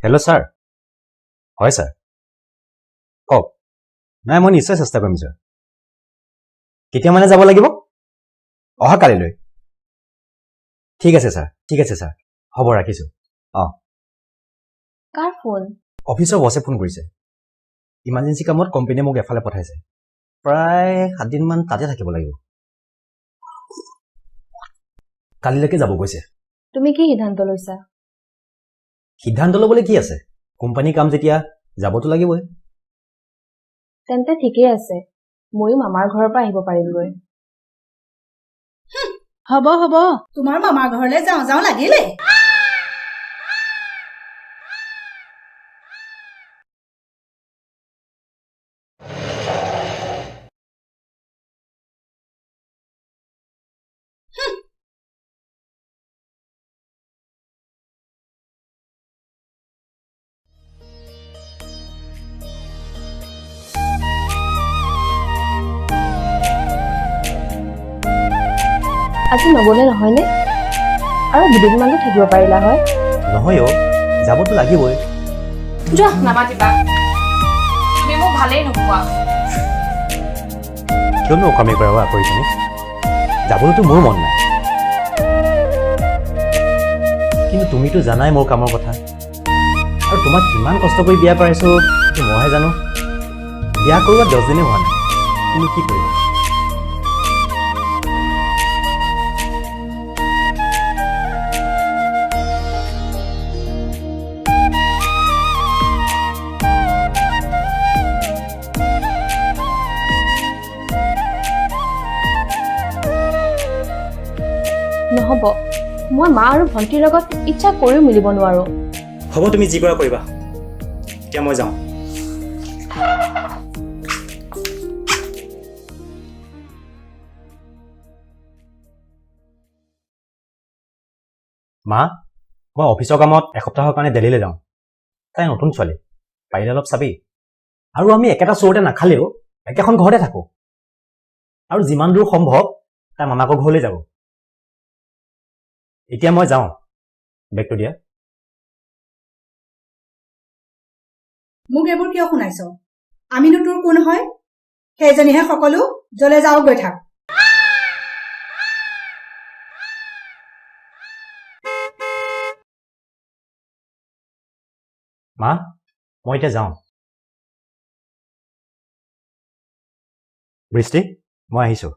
hello' sir হয় sir কওক নাই মই নিশ্চয় চেষ্টা কৰিম ছাৰ কেতিয়া মানে যাব লাগিব অহা কালিলৈ ঠিক আছে ছাৰ হ'ব ৰাখিছোঁ কাৰ ফোন অফিচৰ বছে ফোন কৰিছে ইমাৰ্জেঞ্চি কামত কোম্পানীয়ে মোক এফালে পঠাইছে প্ৰায় 7 দিনমান তাতে থাকিব লাগিব কালিলৈকে যাব কৈছে তুমি কি সিদ্ধান্ত লৈছা সিদ্ধান্ত ল'বলৈ কি আছে কোম্পানীৰ কাম যেতিয়া যাবতো লাগিবই তেন্তে ঠিকেই আছে ময়ো মামাৰ ঘৰৰ পৰা আহিব পাৰিমগৈ হ'ব তোমাৰ মামাৰ ঘৰলৈ যাওঁ লাগিলে আজি নগ'লে নহয়নে আৰু দুদিনমানতো থাকিব পাৰিলা হয় নহয় যাবতো লাগিবই যোৱা নামাতিবা তুমি মোক ভালেই নোপোৱা কিয়নো অকামে কৰা কৰি তুমি যাবলৈতো মোৰ মন নাই কিন্তু তুমিতো জানাই মোৰ কামৰ কথা আৰু তোমাক কিমান কষ্ট কৰি বিয়া কৰাইছো মইহে জানো বিয়া কৰোৱা 10 দিনে হোৱা নাই কিন্তু কি কৰিবা নহ'ব মই মা আৰু ভণ্টিৰ লগত ইচ্ছা কৰিও মিলিব নোৱাৰো হ'ব তুমি যি কৰা কৰিবা এতিয়া মই যাওঁ মা মই অফিচৰ কামত এসপ্তাহৰ কাৰণে দিল্লীলৈ যাওঁ তাই নতুন ছোৱালী পাৰিলে অলপ চাবি আৰু আমি একেটা চোৰতে নাখালেও একেখন ঘৰতে থাকো আৰু যিমান দূৰ সম্ভৱ তাই মামাকৰ ঘৰলৈ যাব এতিয়া মই যাওঁ বেগটো দিয়া মোক এইবোৰ কিয় শুনাইছ আমিনো তোৰ কোন হয় সেইজনীহে সকলো জলে যাও গৈ থাক মা মই এতিয়া যাওঁ বৃষ্টি মই আহিছোঁ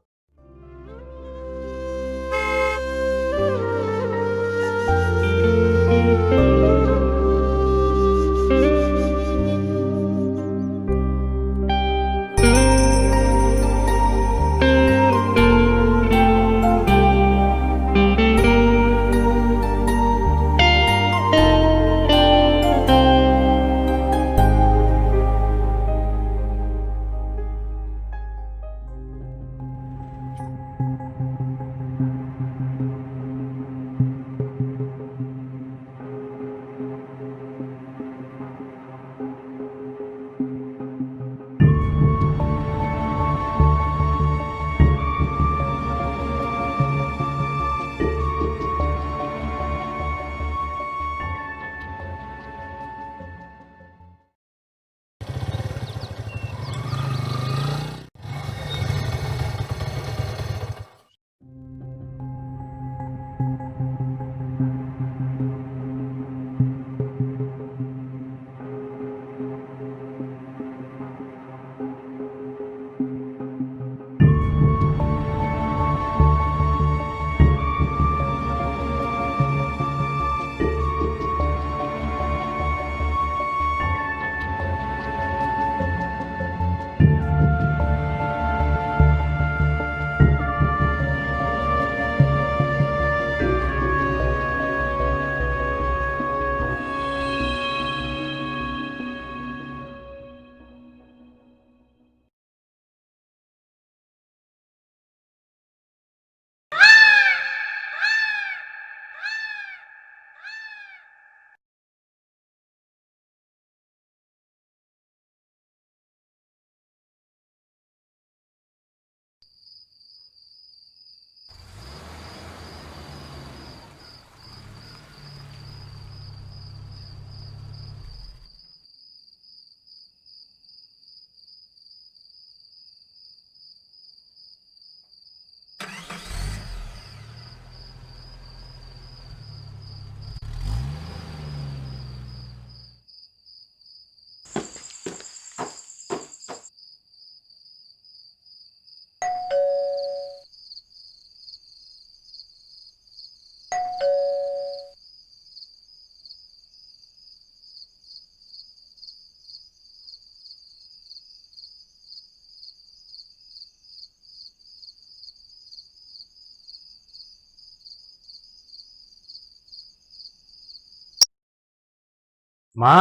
মা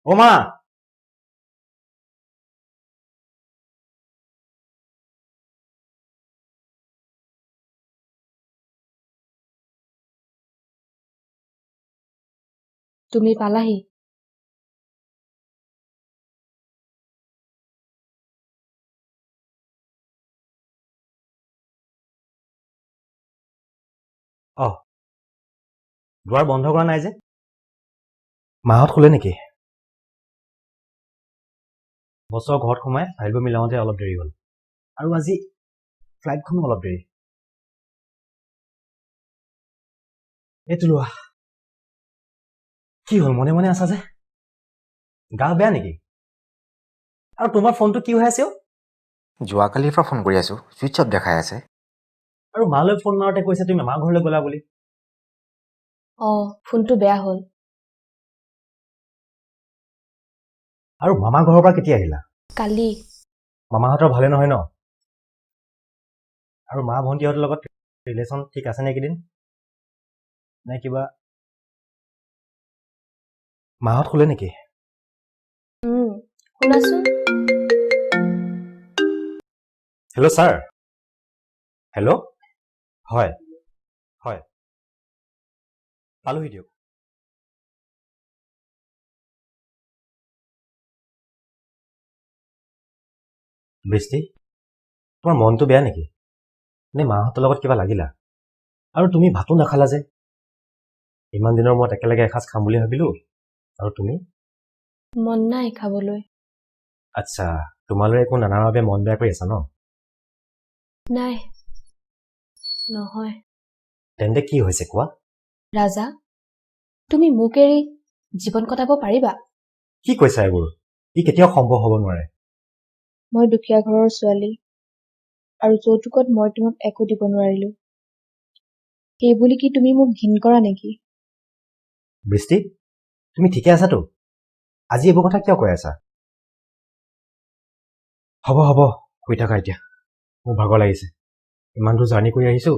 ও মা তুমি পালাহি দুৱাৰ বন্ধ কৰা নাই যে মাহঁত শুলে নেকি বছৰ ঘৰত সোমাই ফাইলবোৰ মিলাওঁতে অলপ দেৰি হ'ল আৰু আজি ফ্লাইটখনো অলপ দেৰি এইটো লোৱা কি হ'ল মনে মনে আছা যে গা বেয়া নেকি আৰু তোমাৰ ফোনটো কি হৈ আছে যোৱাকালিৰ পৰা ফোন কৰি আছোঁ ছুইচ অফ দেখাই আছে আৰু মালৈ ফোন মাৰোঁতে কৈছে তুমি মামাৰ ঘৰলৈ গ'লা বুলি ফোনটো বেয়া হ'ল আৰু মামাৰ ঘৰৰ পৰা কেতিয়া আহিলা কালি মামাহঁতৰ ভালে নহয় ন আৰু মা ভণ্টিহঁতৰ লগত ৰিলেশ্যন ঠিক আছে নে এইকেইদিন নে কিবা মাহঁত শুলে নেকি শুনাচোন হেল্ল' ছাৰ হেল্ল' হয় হয় পালোহি দিয়ক বৃষ্টি তোমাৰ মনটো বেয়া নেকি নে মাহঁতৰ লগত কিবা লাগিলা আৰু তুমি ভাতো নাখালা যে ইমান দিনৰ মূৰত একেলগে এসাঁজ খাম বুলি ভাবিলো আৰু তুমি মন নাই খাবলৈ আচ্ছা তোমালৈ একো নানাৰ বাবে মন বেয়া কৰি আছা ন নাই নহয় তেন্তে কি হৈছে কোৱা ৰাজা তুমি মোক এৰি জীৱন কটাব পাৰিবা কি কৈছা এইবোৰ ই কেতিয়াও সম্ভৱ হ'ব নোৱাৰে মই দুখীয়া ঘৰৰ ছোৱালী আৰু যৌতুকত মই তোমাক একো দিব নোৱাৰিলো সেইবুলি কি তুমি মোক ঘিণ কৰা নেকি বৃষ্টি তুমি ঠিকে আছাতো আজি এইবোৰ কথা কিয় কৈ আছা হ'ব হ'ব শুই থাকা এতিয়া মোৰ ভাগৰ লাগিছে ইমান দূৰ জাৰ্ণি কৰি আহিছো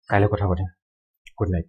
কাইলৈ কথা পাতিম গুড নাইট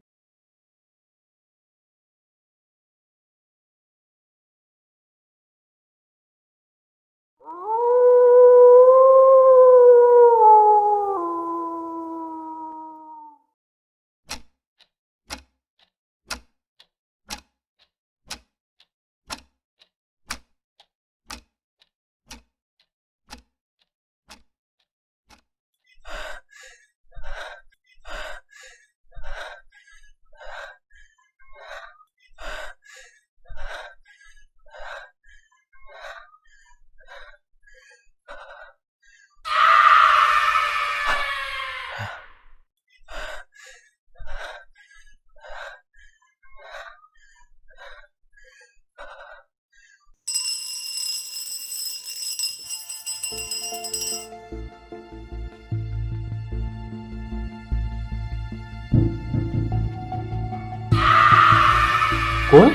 কোন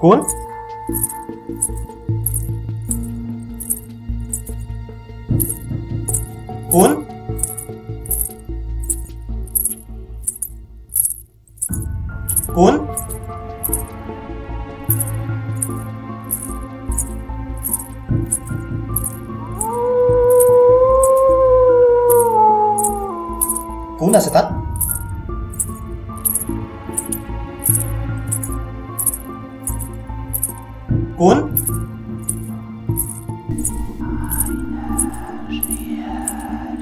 কোন কোন কোন কোন আছে তাত কোন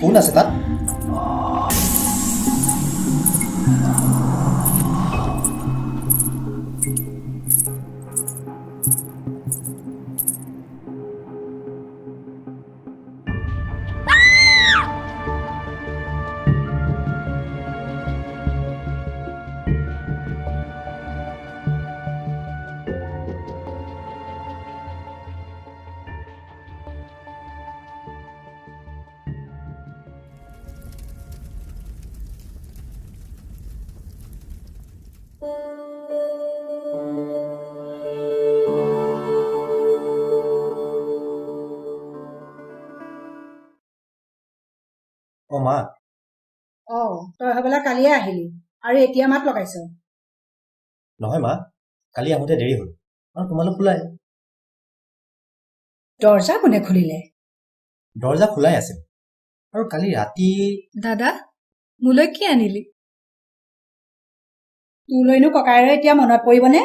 কোন আছে তাত অ মা তই হবলা কালিয়ে আহিলি আৰু এতিয়া মাত লগাইছ নহয় মা কালি আহোঁতে দেৰি হ'ল আৰু তোমালোক খোলাই দৰ্জা কোনে খুলিলে দৰ্জা খোলাই আছিল আৰু কালি ৰাতি দাদা মোলৈ কি আনিলি তোলৈনো ককাইৰে এতিয়া মনত পৰিবনে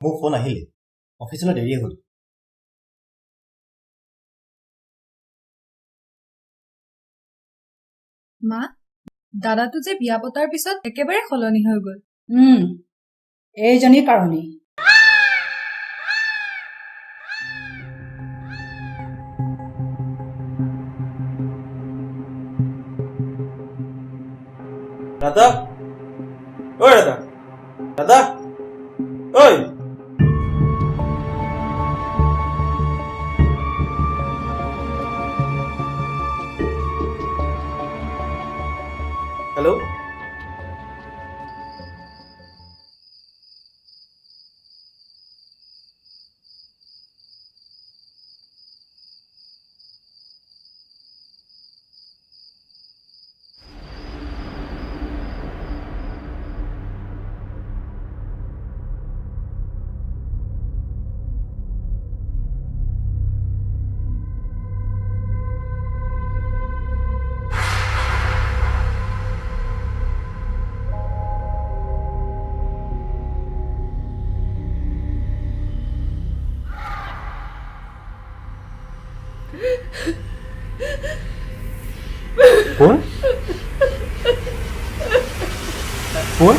মোৰ ফোন আহিলে অফিচলৈ দেৰি হ'ল মা দাদাটো যে বিয়া পতাৰ পিছত একেবাৰে সলনি হৈ গ'ল এইজনীৰ কাৰণেই ৰাধা ঐ ৰাধা ৰাধা ঐ হেল্ল' কোন কোন